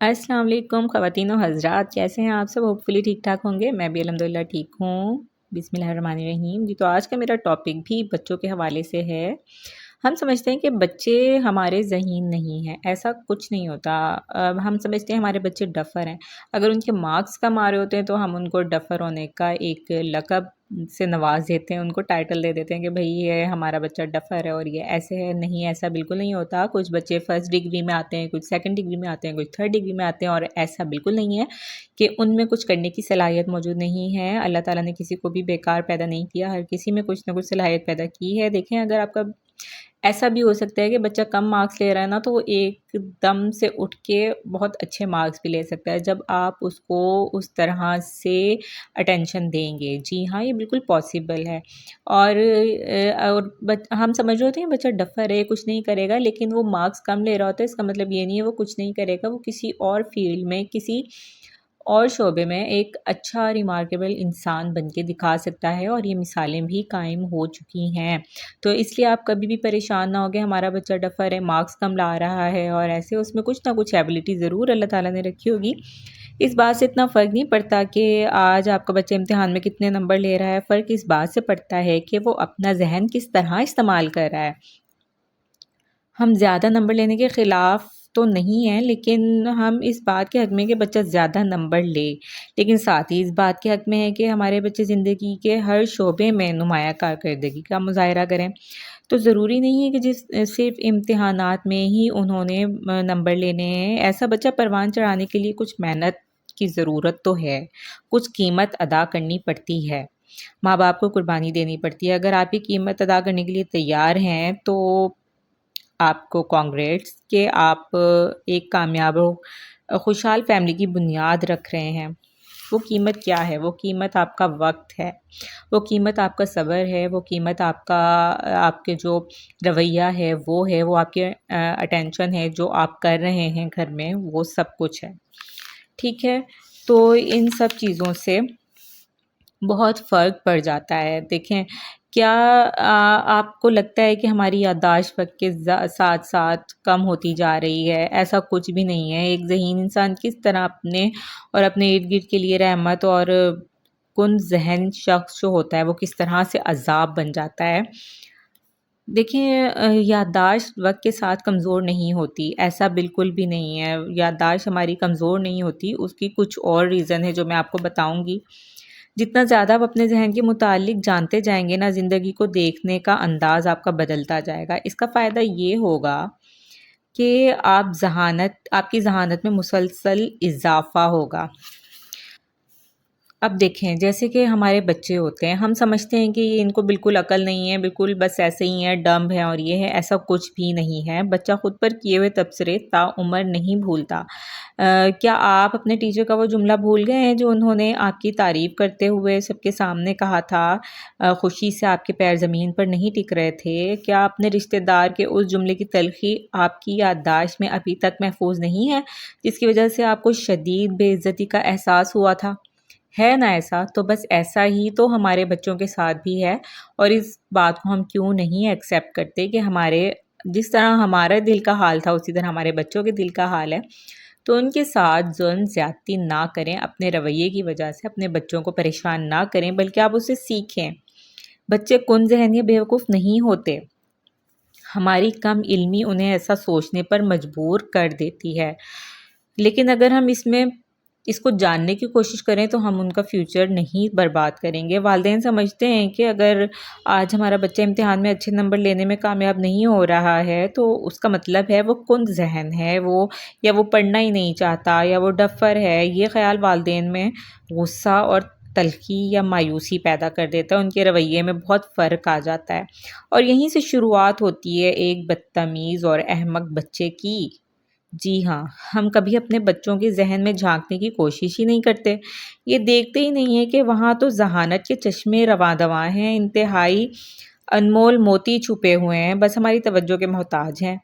अस्सलाम वालेकुम ख़वातीन व हज़रात, कैसे हैं आप सब? होपफुली ठीक ठाक होंगे। मैं भी अल्हम्दुलिल्लाह ठीक हूँ। बिस्मिल्लाहिर्रहमानिर्रहीम। जी, तो आज का मेरा टॉपिक भी बच्चों के हवाले से है। हम समझते हैं कि बच्चे हमारे ज़हीन नहीं हैं, ऐसा कुछ नहीं होता। हम समझते हैं हमारे बच्चे डफ़र हैं। अगर उनके मार्क्स कम आ रहे होते हैं तो हम उनको डफ़र होने का एक लक़ब से नवाज़ देते हैं, उनको टाइटल दे देते हैं कि भई ये हमारा बच्चा डफ़र है और ये ऐसे है। नहीं, ऐसा बिल्कुल नहीं होता। कुछ बच्चे फर्स्ट डिग्री में आते हैं, कुछ सेकंड डिग्री में आते हैं, कुछ थर्ड डिग्री में आते हैं और ऐसा बिल्कुल नहीं है कि उनमें कुछ करने की सलाहियत मौजूद नहीं है। अल्लाह ताला ने किसी को भी बेकार पैदा नहीं किया, हर किसी में कुछ ना कुछ सलाहियत पैदा की है। देखें, अगर आपका ऐसा भी हो सकता है कि बच्चा कम मार्क्स ले रहा है ना, तो वो एकदम से उठ के बहुत अच्छे मार्क्स भी ले सकता है, जब आप उसको उस तरह से अटेंशन देंगे। जी हाँ, ये बिल्कुल पॉसिबल है। और हम समझ रहे होते हैं बच्चा डफ़र है, कुछ नहीं करेगा, लेकिन वो मार्क्स कम ले रहा होता है, इसका मतलब ये नहीं है वो कुछ नहीं करेगा। वो किसी और फ़ील्ड में, किसी और शोबे में एक अच्छा रिमार्केबल इंसान बन के दिखा सकता है, और ये मिसालें भी कायम हो चुकी हैं। तो इसलिए आप कभी भी परेशान ना हो कि हमारा बच्चा डफ़र है, मार्क्स कम ला रहा है, और ऐसे उसमें कुछ ना कुछ एबिलिटी ज़रूर अल्लाह ताला ने रखी होगी। इस बात से इतना फ़र्क नहीं पड़ता कि आज आपका बच्चा इम्तिहान में कितने नंबर ले रहा है, फ़र्क इस बात से पड़ता है कि वो अपना ज़हन किस तरह इस्तेमाल कर रहा है। हम ज़्यादा नंबर लेने के ख़िलाफ़ तो नहीं हैं, लेकिन हम इस बात के हक़ में कि बच्चा ज़्यादा नंबर ले, लेकिन साथ ही इस बात के हक़ में है कि हमारे बच्चे ज़िंदगी के हर शोबे में नुमायाँ कारकर्दगी का मुज़ाहिरा करें। तो ज़रूरी नहीं है कि सिर्फ़ इम्तिहानात में ही उन्होंने नंबर लेने हैं। ऐसा बच्चा परवान चढ़ाने के लिए कुछ मेहनत की ज़रूरत तो है, कुछ कीमत अदा करनी पड़ती है। माँ-बाप को कुर्बानी देनी पड़ती है। अगर आप ये कीमत अदा करने के लिए तैयार हैं, तो आपको कांग्रेट्स कि आप एक कामयाब और खुशहाल फैमिली की बुनियाद रख रहे हैं। वो कीमत क्या है? वो कीमत आपका वक़्त है, वो कीमत आपका सब्र है, वो कीमत आपका आपके जो रवैया है वो है, वो आपके अटेंशन है जो आप कर रहे हैं घर में, वो सब कुछ है। ठीक है? तो इन सब चीज़ों से बहुत फ़र्क पड़ जाता है। देखें, क्या आपको लगता है कि हमारी याददाश्त वक़्त के साथ-साथ कम होती जा रही है? ऐसा कुछ भी नहीं है। एक ज़हीन इंसान किस तरह अपने और अपने इर्द-गिर्द के लिए रहमत और कुन ज़हन शख़्स जो होता है, वो किस तरह से अज़ाब बन जाता है। देखिए, याददाश्त वक़्त के साथ कमज़ोर नहीं होती, ऐसा बिल्कुल भी नहीं है। याददाश्त हमारी कमज़ोर नहीं होती, उसकी कुछ और रीज़न है जो मैं आपको बताऊँगी। जितना ज़्यादा आप अपने ज़हन के मुतालिक जानते जाएँगे ना, ज़िंदगी को देखने का अंदाज़ आपका बदलता जाएगा। इसका फ़ायदा ये होगा कि आपकी ज़हानत में मुसलसल इज़ाफ़ा होगा। अब देखें, जैसे कि हमारे बच्चे होते हैं, हम समझते हैं कि ये इनको बिल्कुल अकल नहीं है, बिल्कुल बस ऐसे ही हैं, डम्ब हैं और ये है, ऐसा कुछ भी नहीं है। बच्चा खुद पर किए हुए तबसरे ताउम्र नहीं भूलता। क्या आप अपने टीचर का वो जुमला भूल गए हैं जो उन्होंने आपकी तारीफ़ करते हुए सबके सामने कहा था, खुशी से आपके पैर ज़मीन पर नहीं टिक रहे थे? क्या अपने रिश्तेदार के उस जुमले की तलख़ी आपकी याददाश्त में अभी तक महफूज़ नहीं है, जिसकी वजह से आपको शदीद बेइज़्ज़ती का एहसास हुआ था? है ना ऐसा? तो बस ऐसा ही तो हमारे बच्चों के साथ भी है, और इस बात को हम क्यों नहीं एक्सेप्ट करते कि हमारे जिस तरह हमारा दिल का हाल था, उसी तरह हमारे बच्चों के दिल का हाल है। तो उनके साथ ज़ुल्म ज़्यादती ना करें, अपने रवैये की वजह से अपने बच्चों को परेशान ना करें, बल्कि आप उससे सीखें। बच्चे कुन ज़हन या बेवकूफ़ नहीं होते। हमारी कम इल्मी उन्हें ऐसा सोचने पर मजबूर कर देती है। लेकिन अगर हम इसको जानने की कोशिश करें, तो हम उनका फ्यूचर नहीं बर्बाद करेंगे। वालिदैन समझते हैं कि अगर आज हमारा बच्चा इम्तिहान में अच्छे नंबर लेने में कामयाब नहीं हो रहा है, तो उसका मतलब है वो कुंद ज़हन है, या वो पढ़ना ही नहीं चाहता, या वो डफ़र है। ये ख़्याल वालिदैन में गुस्सा और तल्ख़ी या मायूसी पैदा कर देता है, उनके रवैये में बहुत फ़र्क आ जाता है, और यहीं से शुरुआत होती है एक बदतमीज़ और अहमक बच्चे की। जी हाँ, हम कभी अपने बच्चों के ज़हन में झाँकने की कोशिश ही नहीं करते। ये देखते ही नहीं हैं कि वहाँ तो ज़हानत के चश्मे रवां-दवां हैं, इंतहाई अनमोल मोती छुपे हुए हैं, बस हमारी तवज्जो के मोहताज हैं।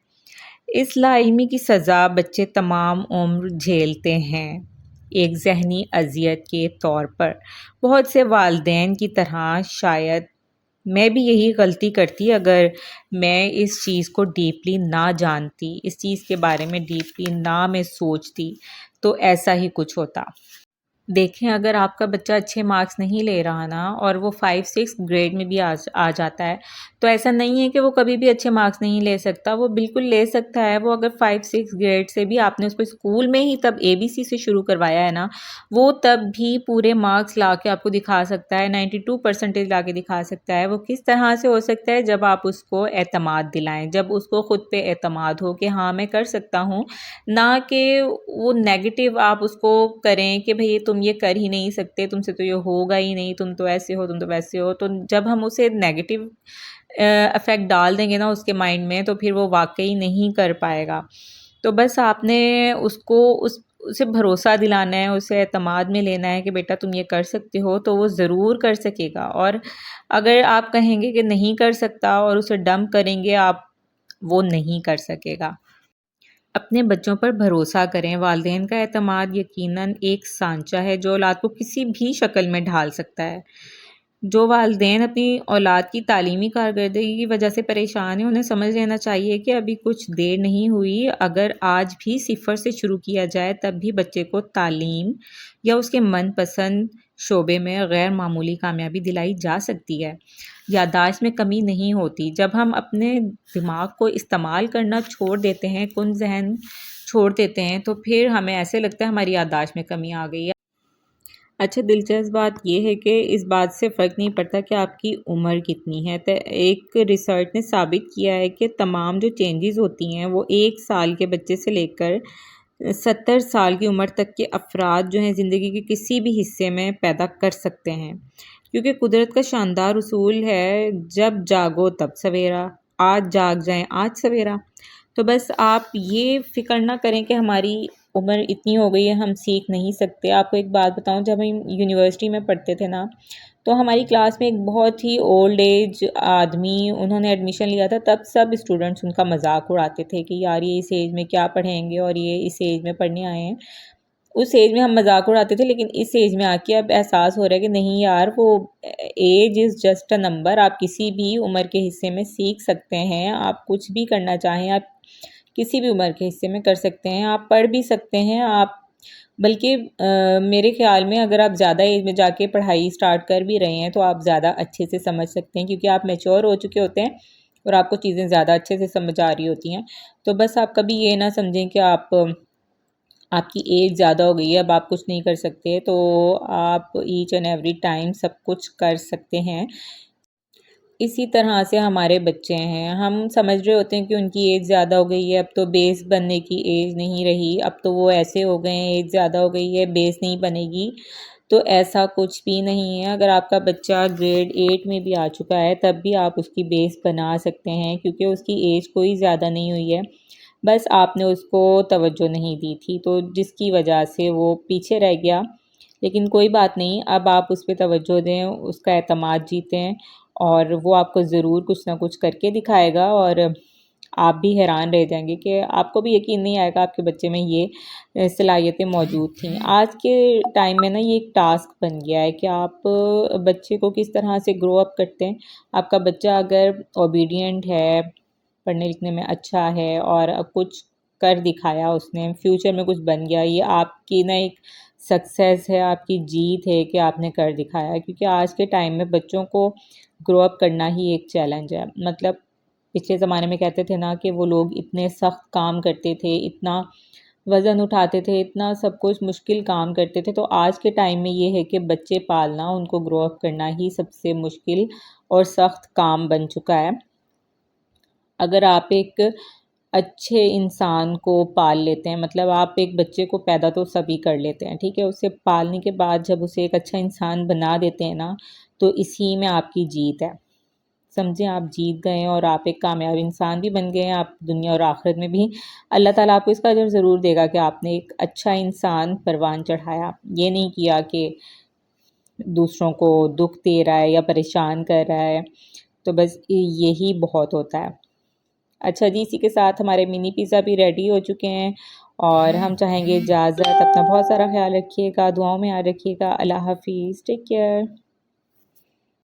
इस लाइल्मी की सज़ा बच्चे तमाम उम्र झेलते हैं, एक ज़हनी अज़ियत के तौर पर। बहुत से वालिदैन की तरह शायद میں بھی یہی غلطی کرتی اگر میں اس چیز کو ڈیپلی نہ جانتی، اس چیز کے بارے میں ڈیپلی نہ میں سوچتی، تو ایسا ہی کچھ ہوتا۔ دیکھیں اگر آپ کا بچہ اچھے مارکس نہیں لے رہا نا اور وہ 5-6 گریڈ میں بھی آ جاتا ہے، تو ایسا نہیں ہے کہ وہ کبھی بھی اچھے مارکس نہیں لے سکتا، وہ بالکل لے سکتا ہے۔ وہ اگر 5-6 گریڈ سے بھی آپ نے اس کو اسکول میں ہی تب ABC سے شروع کروایا ہے نا، وہ تب بھی پورے مارکس لا کے آپ کو دکھا سکتا ہے، 92% لا کے دکھا سکتا ہے۔ وہ کس طرح سے ہو سکتا ہے؟ جب آپ اس کو اعتماد دلائیں، جب اس کو خود پہ اعتماد ہو کہ ہاں میں کر سکتا ہوں، نہ کہ وہ نیگیٹو آپ اس کو کریں کہ بھئی تم یہ کر ہی نہیں سکتے، تم سے تو یہ ہوگا ہی نہیں، تم تو ایسے ہو، تم تو ویسے ہو۔ تو جب ہم اسے نیگیٹو افیکٹ ڈال دیں گے نا اس کے مائنڈ میں، تو پھر وہ واقعی نہیں کر پائے گا۔ تو بس آپ نے اس کو اسے بھروسہ دلانا ہے، اسے اعتماد میں لینا ہے کہ بیٹا تم یہ کر سکتے ہو، تو وہ ضرور کر سکے گا۔ اور اگر آپ کہیں گے کہ نہیں کر سکتا اور اسے ڈمپ کریں گے آپ، وہ نہیں کر سکے گا۔ اپنے بچوں پر بھروسہ کریں۔ والدین کا اعتماد یقیناً ایک سانچہ ہے جو اولاد کو کسی بھی شکل میں ڈھال سکتا ہے۔ جو والدین اپنی اولاد کی تعلیمی کارکردگی کی وجہ سے پریشان ہیں، انہیں سمجھ لینا چاہیے کہ ابھی کچھ دیر نہیں ہوئی۔ اگر آج بھی 0 سے شروع کیا جائے تب بھی بچے کو تعلیم یا اس کے من پسند شعبے میں غیر معمولی کامیابی دلائی جا سکتی ہے۔ یادداشت میں کمی نہیں ہوتی۔ جب ہم اپنے دماغ کو استعمال کرنا چھوڑ دیتے ہیں، کن ذہن چھوڑ دیتے ہیں، تو پھر ہمیں ایسے لگتا ہے ہماری یادداشت میں کمی آ گئی ہے۔ اچھا دلچسپ بات یہ ہے کہ اس بات سے فرق نہیں پڑتا کہ آپ کی عمر کتنی ہے۔ ایک ریسرچ نے ثابت کیا ہے کہ تمام جو چینجز ہوتی ہیں وہ 1 سال کے بچے سے لے کر 70 سال کی عمر تک کے افراد جو ہیں زندگی کے کسی بھی حصے میں پیدا کر سکتے ہیں، کیونکہ قدرت کا شاندار اصول ہے جب جاگو تب سویرا، آج جاگ جائیں آج سویرا۔ تو بس آپ یہ فکر نہ کریں کہ ہماری عمر اتنی ہو گئی ہے ہم سیکھ نہیں سکتے۔ آپ کو ایک بات بتاؤں، جب ہم یونیورسٹی میں پڑھتے تھے نا، تو ہماری کلاس میں ایک بہت ہی اولڈ ایج آدمی انہوں نے ایڈمیشن لیا تھا، تب سب اسٹوڈنٹس ان کا مذاق اڑاتے تھے کہ یار یہ اس ایج میں کیا پڑھیں گے اور یہ اس ایج میں پڑھنے آئے ہیں۔ اس ایج میں ہم مذاق اڑاتے تھے، لیکن اس ایج میں آ کے اب احساس ہو رہا ہے کہ نہیں یار، وہ age is just a number. آپ کسی بھی عمر کے حصے میں سیکھ سکتے ہیں، آپ کچھ بھی کرنا چاہیں آپ کسی بھی عمر کے حصے میں کر سکتے ہیں، آپ پڑھ بھی سکتے ہیں۔ آپ بلکہ میرے خیال میں اگر آپ زیادہ ایج میں جا کے پڑھائی سٹارٹ کر بھی رہے ہیں تو آپ زیادہ اچھے سے سمجھ سکتے ہیں، کیونکہ آپ میچور ہو چکے ہوتے ہیں اور آپ کو چیزیں زیادہ اچھے سے سمجھ آ رہی ہوتی ہیں۔ تو بس آپ کبھی یہ نہ سمجھیں کہ آپ کی ایج زیادہ ہو گئی ہے اب آپ کچھ نہیں کر سکتے، تو آپ ایچ اینڈ ایوری ٹائم سب کچھ کر سکتے ہیں۔ اسی طرح سے ہمارے بچے ہیں، ہم سمجھ رہے ہوتے ہیں کہ ان کی ایج زیادہ ہو گئی ہے، اب تو بیس بننے کی ایج نہیں رہی، اب تو وہ ایسے ہو گئے ہیں، ایج زیادہ ہو گئی ہے، بیس نہیں بنے گی۔ تو ایسا کچھ بھی نہیں ہے۔ اگر آپ کا بچہ گریڈ 8 میں بھی آ چکا ہے تب بھی آپ اس کی بیس بنا سکتے ہیں، کیونکہ اس کی ایج کوئی زیادہ نہیں ہوئی ہے، بس آپ نے اس کو توجہ نہیں دی تھی، تو جس کی وجہ سے وہ پیچھے رہ گیا۔ لیکن کوئی بات نہیں، اب آپ اس پہ توجہ دیں، اس کا اعتماد جیتیں، اور وہ آپ کو ضرور کچھ نہ کچھ کر کے دکھائے گا، اور آپ بھی حیران رہ جائیں گے کہ آپ کو بھی یقین نہیں آئے گا آپ کے بچے میں یہ صلاحیتیں موجود تھیں۔ آج کے ٹائم میں نا یہ ایک ٹاسک بن گیا ہے کہ آپ بچے کو کس طرح سے گرو اپ کرتے ہیں۔ آپ کا بچہ اگر اوبیڈینٹ ہے، پڑھنے لکھنے میں اچھا ہے اور کچھ کر دکھایا اس نے، فیوچر میں کچھ بن گیا، یہ آپ کی نا ایک سکسیس ہے، آپ کی جیت ہے کہ آپ نے کر دکھایا ہے۔ کیونکہ آج کے ٹائم میں بچوں کو گرو اپ کرنا ہی ایک چیلنج ہے۔ مطلب پچھلے زمانے میں کہتے تھے نا کہ وہ لوگ اتنے سخت کام کرتے تھے، اتنا وزن اٹھاتے تھے، اتنا سب کچھ مشکل کام کرتے تھے، تو آج کے ٹائم میں یہ ہے کہ بچے پالنا، ان کو گرو اپ کرنا ہی سب سے مشکل اور سخت کام بن چکا ہے۔ اگر آپ ایک اچھے انسان کو پال لیتے ہیں، مطلب آپ ایک بچے کو پیدا تو سبھی کر لیتے ہیں، ٹھیک ہے، اسے پالنے کے بعد جب اسے ایک اچھا انسان بنا دیتے ہیں نا، تو اسی میں آپ کی جیت ہے۔ سمجھیں آپ جیت گئے ہیں اور آپ ایک کامیاب انسان بھی بن گئے ہیں، آپ دنیا اور آخرت میں بھی اللہ تعالیٰ آپ کو اس کا اجر ضرور دے گا کہ آپ نے ایک اچھا انسان پروان چڑھایا، یہ نہیں کیا کہ دوسروں کو دکھ دے رہا ہے یا پریشان کر رہا ہے۔ تو بس یہی بہت ہوتا ہے۔ اچھا جی، اسی کے ساتھ ہمارے منی پیزا بھی ریڈی ہو چکے ہیں، اور ہم چاہیں گے اجازت۔ اپنا بہت سارا خیال رکھیے گا، دعاؤں میں یاد رکھیے گا۔ اللہ حافظ، ٹیک کیئر۔